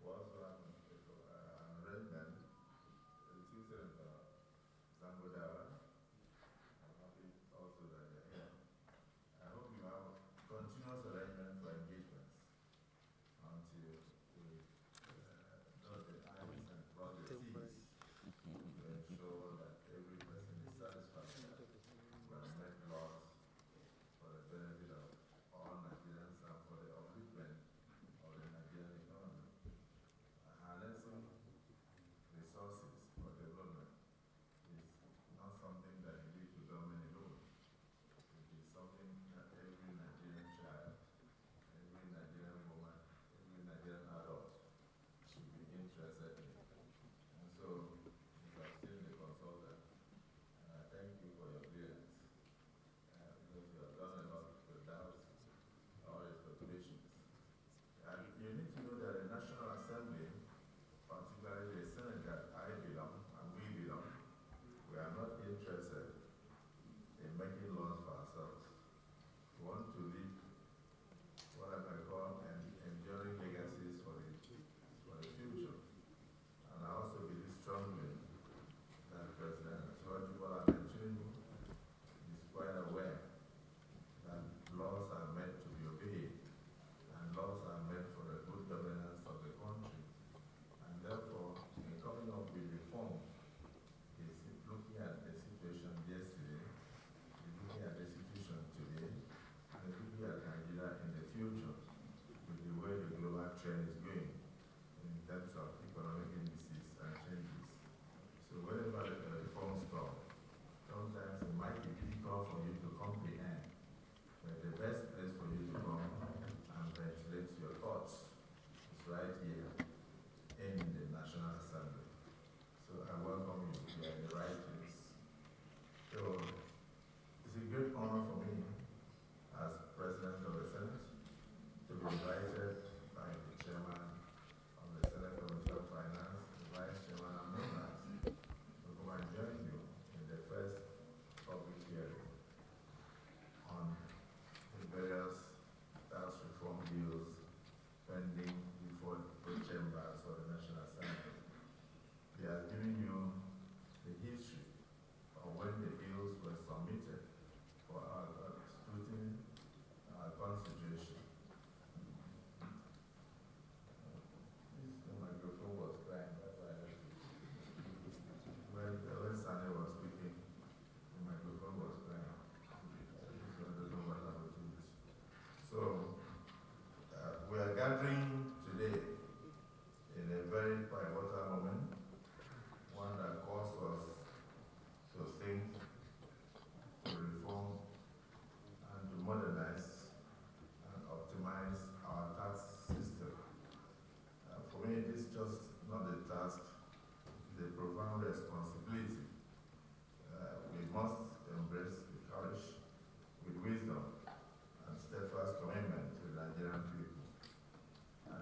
also have an arrangement with Senator Zangodawa. I'm happy also that they're here. I hope you have continuous arrangement for engagements until we dot the I's and cross the T's to ensure that every person is satisfied that we have met laws for the benefit of all Nigerians and for the upliftment of the Nigerian economy. Harnessing resources for development is not something that you leave to government alone. It is something that every Nigerian child, every Nigerian woman, every Nigerian adult should be interested in. And so, as I've seen the consultant, thank you for your clearance, because you have done a lot without our expectations. And you need to know that the National Assembly, particularly the Senate that I belong and we belong, we are not interested in making laws for ourselves. We want to leave what I might call enduring legacies for the future. And I also believe strongly that President Bola Tinubu is quite aware that laws are meant to be obeyed, and laws are meant for the good governance of the country. And therefore, in coming up with reform, is looking at the situation yesterday, looking at the situation today, and looking at Nigeria in the future with the way the global trend is going in terms of economic indices and changes. So whenever the reforms come, sometimes it might be difficult for you to comprehend, but the best place for you to come and ventilate your thoughts is right here in the National Assembly. So I welcome you. You are in the right place. So it's a great honor for me as President of the Senate to be invited by the Chairman of the Senate Committee of Finance, the Vice Chairman and members to come and join you in the first public hearing on the various tax reform bills pending before the chambers of the National Assembly. He has given you the history of when the bills were submitted for our scrutiny, our consideration. The microphone was crying, that's why I left it. When Sani was speaking, the microphone was crying. So I don't know what happened to this. So, we are gathering today in a very pivotal moment, one that calls us to think, to reform, and to modernize and optimize our tax system. For me, this is just not a task, it's a profound responsibility. We must embrace with courage, with wisdom, and steadfast commitment to the Nigerian people. And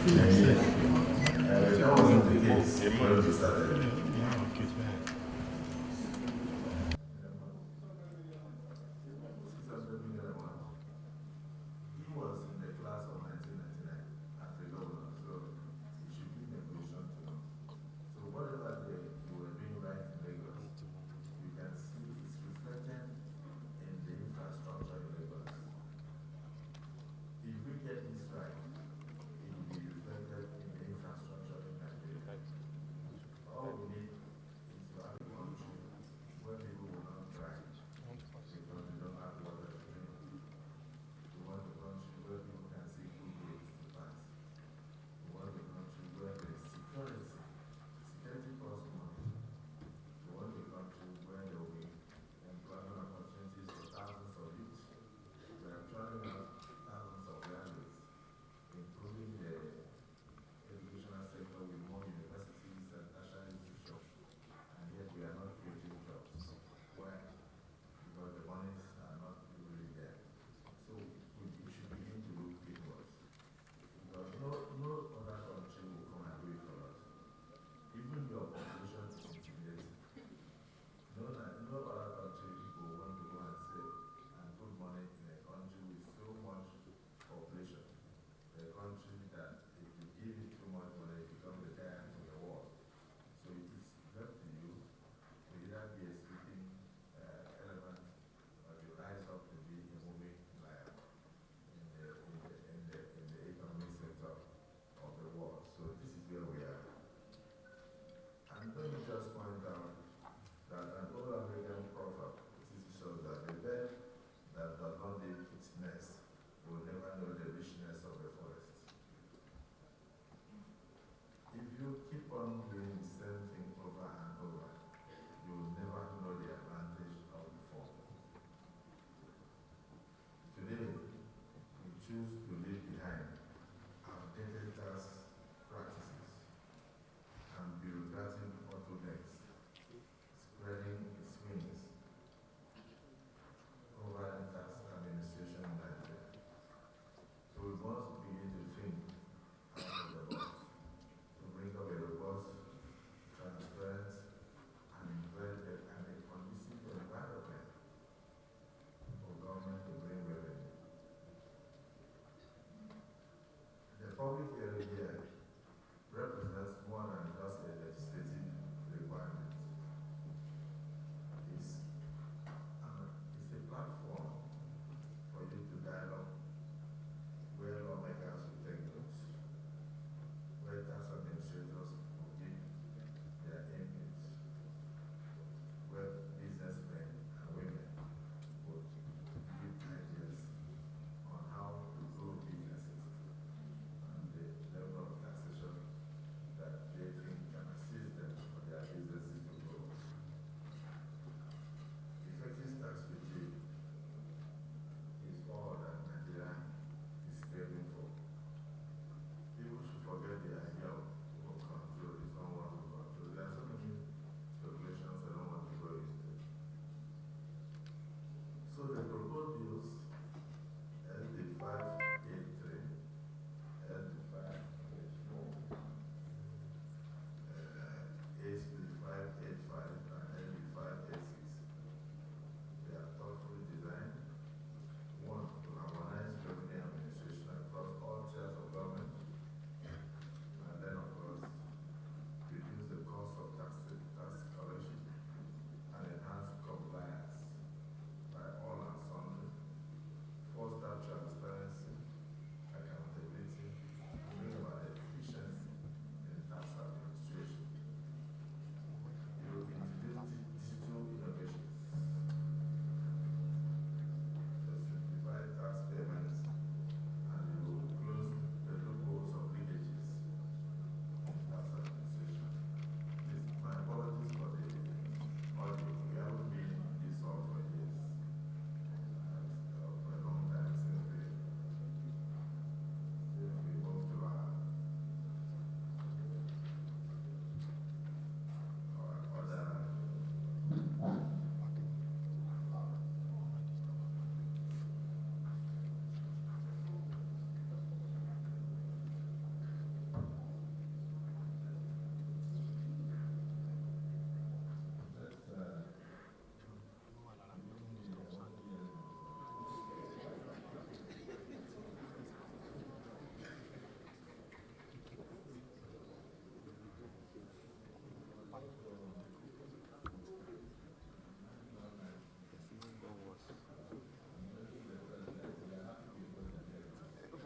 That wasn't the case when we started. He was in the class of 1999 as a governor, so he should be in a position to know. So whatever you were doing right in Lagos, you can see it's reflected in the infrastructure in Lagos. If we get this right, it will be reflected in the infrastructure in Nigeria. All we need is to have a country where people will not cry because they don't have water to drink. We want a country where people can see good roads to pass. We want a country where there is security. Security costs money. We want a country where there will be employment opportunities for thousands of youth. We are trying out thousands of graduates, improving the educational sector with more universities and tertiary institutions, and yet we are not creating jobs. Why? Because the monies are not really there. So we should begin to look inwards. Because no other country will come and do it for us. Even your population is intimidating. No other country people want to go and save and put money in a country with so much population. A country that if you give it too much money, it becomes the giant of the world. So it is left to you to either be a sleeping element or you rise up to be a moving lion in the economic sector of the world. So this is where we are. And let me just point out that an old American proverb shows that the bird that does not leave its nest will never know the richness of the forest. If you keep on doing the same thing over and over, you will never know the advantage of the form. Today, we choose to leave behind outdated tax practices and bureaucratic bottlenecks spreading its wings over the tax administration in Nigeria. So we must begin to think out of the box to bring up a robust, transparent, and a conducive environment for government to bring revenue. The public hearing here represents more than just a legislative requirement. It's a platform for you to dialogue where lawmakers will take notes, where tax administrators will give their inputs, where businessmen and women will give ideas on how to grow businesses and the level of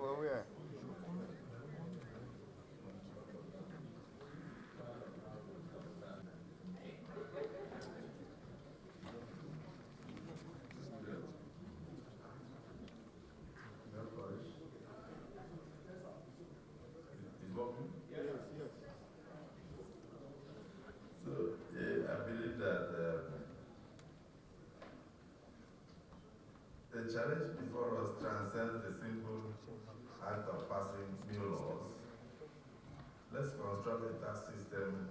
For where? No polish. It's working. Yes, yes. So I believe that the challenge before us transcends the simple act of passing new laws. Let's construct a tax system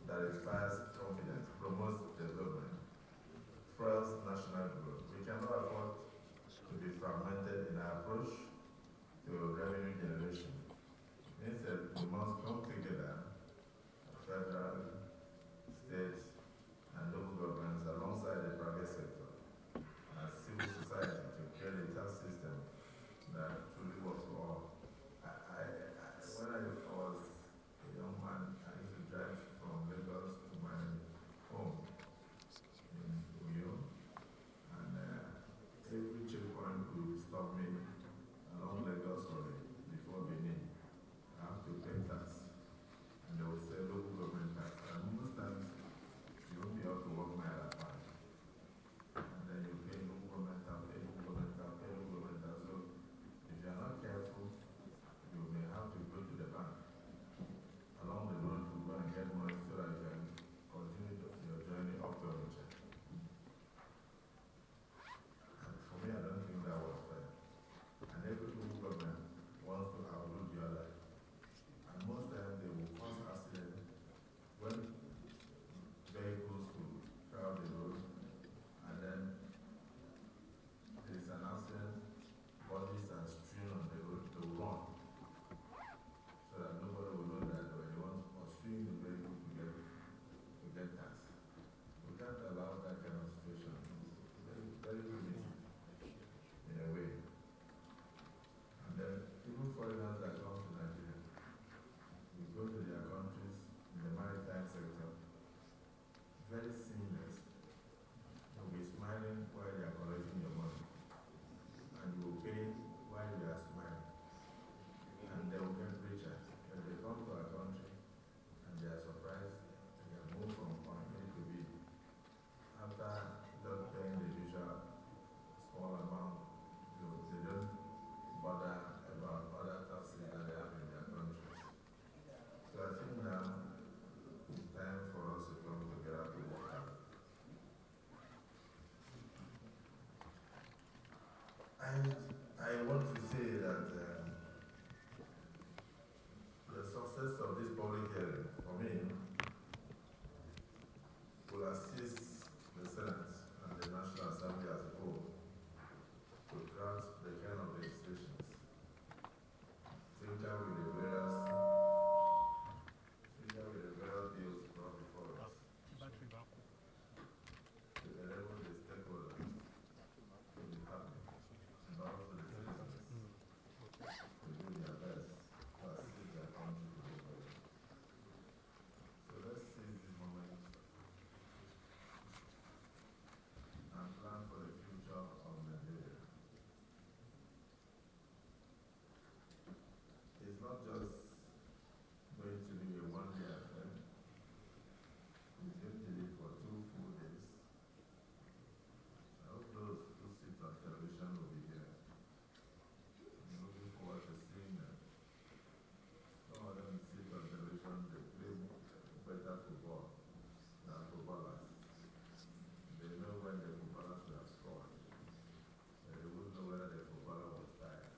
that inspires confidence, promotes development, fuels national growth. We cannot afford to be fragmented in our approach to revenue generation. Instead, we must come together, federal, state, and local governments alongside the private sector and civil society to create a tax system that truly works for all. When I was a young man, I used to drive from Lagos to my home in Uyo, and every checkpoint would stop me along Lagos Road before Benin. I have to pay tax, and they would say local government tax, and most times you won't be able to walk my other part. And then you pay local government tax, pay local government tax, pay local government tax. So if you are not careful, you may have to go to the bank along the road to go and get money so that you can continue your journey up to Onitsha. And for me, I don't think that was fair. And every local government wants to outdo the other. And most times they will cause accidents when vehicles will crowd the road, and then there is an accident, bodies are strewn on the road to run, so that nobody will know that they were the ones pursuing the vehicle to get tax. We can't allow that kind of situation. It's very, very primitive in a way. And then even foreigners that come to Nigeria, we go to their countries in the maritime sector, very seamless. You'll be smiling while they are collecting your money, and you will pay while they are smiling, and they will get richer. When they come to our country and they are surprised, they can move from point A to B after just paying the usual small amount. They don't bother about other taxes that they have in their countries. So I think now it's time for us to come together to work out. I want to say that the success of this public hearing, for me, will assist the Senate and the National Assembly as a whole to craft the kind of legislations, tinker with the various bills brought before us, to enable the stakeholders to be happy, and also the citizens to do their best to assist their country to do better. So let's seize this moment and plan for the future of Nigeria. It's not just going to be a one-day affair. It's going to be for 2 full days. I hope those who sit on television will be here. I'm looking forward to seeing them. Some of them sit on television, they play better football than footballers. They know when the footballers will have scored. They wouldn't know whether the footballer was tired.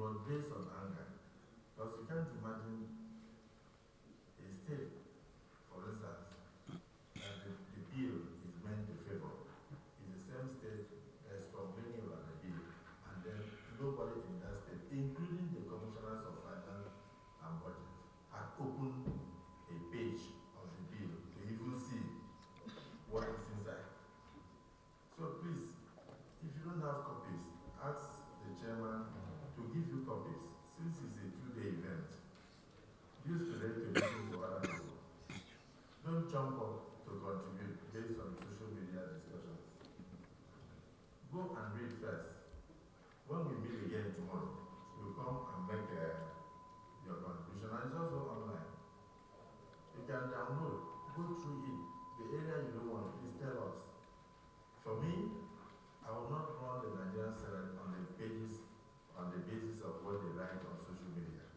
was based on anger. Because you can't imagine a state, for instance, that the bill is meant to favor. It's the same state that's complaining about the bill, and then nobody in that state, including the commissioners of finance and budget, had opened a page of the bill to even see what is inside. So please, if you don't have copies, ask the chairman to give you copies. Since it's a 2-day event, use today to listen to other people. Don't jump up to contribute based on social media discussions. Go and read first. When we meet again tomorrow, you come and make your contribution. And it's also online. You can download, go through it. The area you don't want, please tell us. For me, I will not run the Nigerian Senate on the basis of what they write on social media.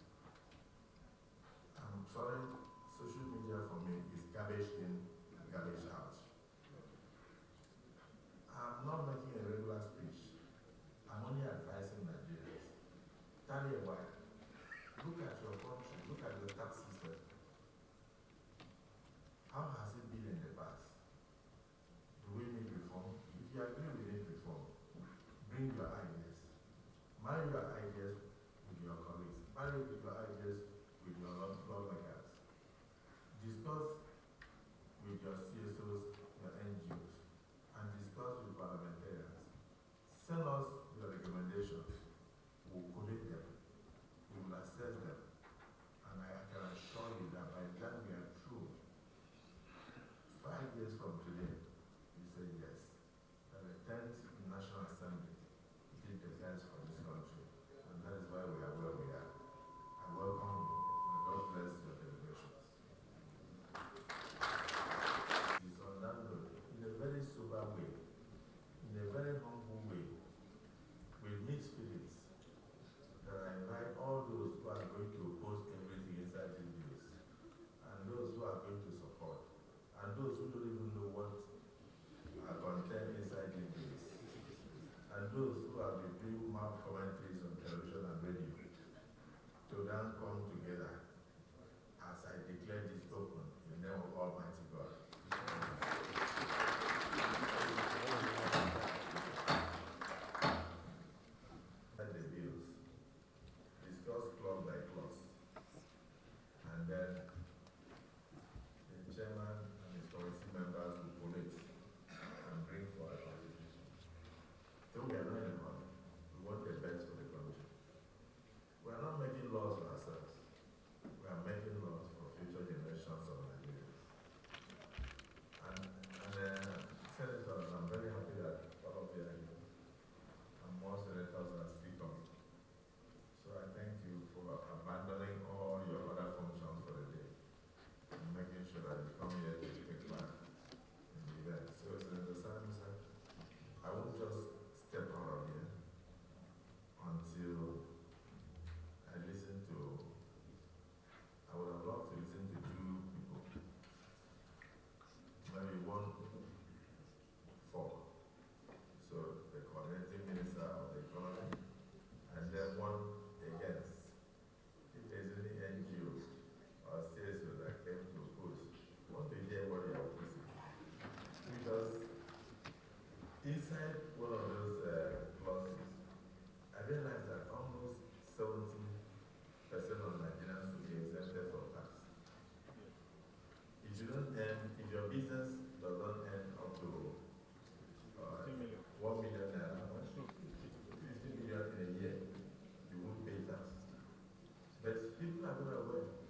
I'm sorry, social media for me is garbage in and garbage out. I'm not making a regular speech. I'm only advising Nigerians. Tell you why. Look at your country, look at your tax system. How has it been in the past? Do we need reform? If you agree we need reform, bring your ideas. Marry your ideas with your colleagues. Marry your ideas with your lawmakers. Discuss with your CSOs, your NGOs, and discuss with parliamentarians. Send us your recommendations. We will collect them. We will assess them. And I can assure you that by the time we are through, 5 years from today, you say yes. That the 10th National Assembly did the best for this country. And that is why we are where we are. I welcome you. May God bless your deliberations. It's on that note, in a very sober way, in a very humble way, with mixed feelings, that I invite all those who are going to oppose everything inside these bills, and those who are going to support, and those who don't even know what are contained inside these bills, and those who have been doing mouth commentaries on television and radio, to then come together as I declare this open in the name of Almighty God. The bills, discuss clause by clause, and then the chairman and his committee members will collate and bring for a constitution. So we are not in a hurry. We want the best for the country. We are not making laws for ourselves. We are making laws for future generations of Nigerians. And senators, I'm very happy that all of you are here. And more senators are still coming. So I thank you for abandoning all your other functions for the day and making sure that you come here to take part in the event. So, Senator Simon said, I won't just step out of here until I listen to, I would have loved to listen to 2 people, maybe 1 for, so the coordinating minister of the economy, and then 1 against. If there's any NGO or CSO that came to oppose, we want to hear what they are opposing. Because inside one of those clauses, I realized that almost 70% of Nigerians will be exempted from tax. If you don't earn, if your business does not earn up to 1 million naira, 50 million in a year, you won't pay tax. But people are not aware.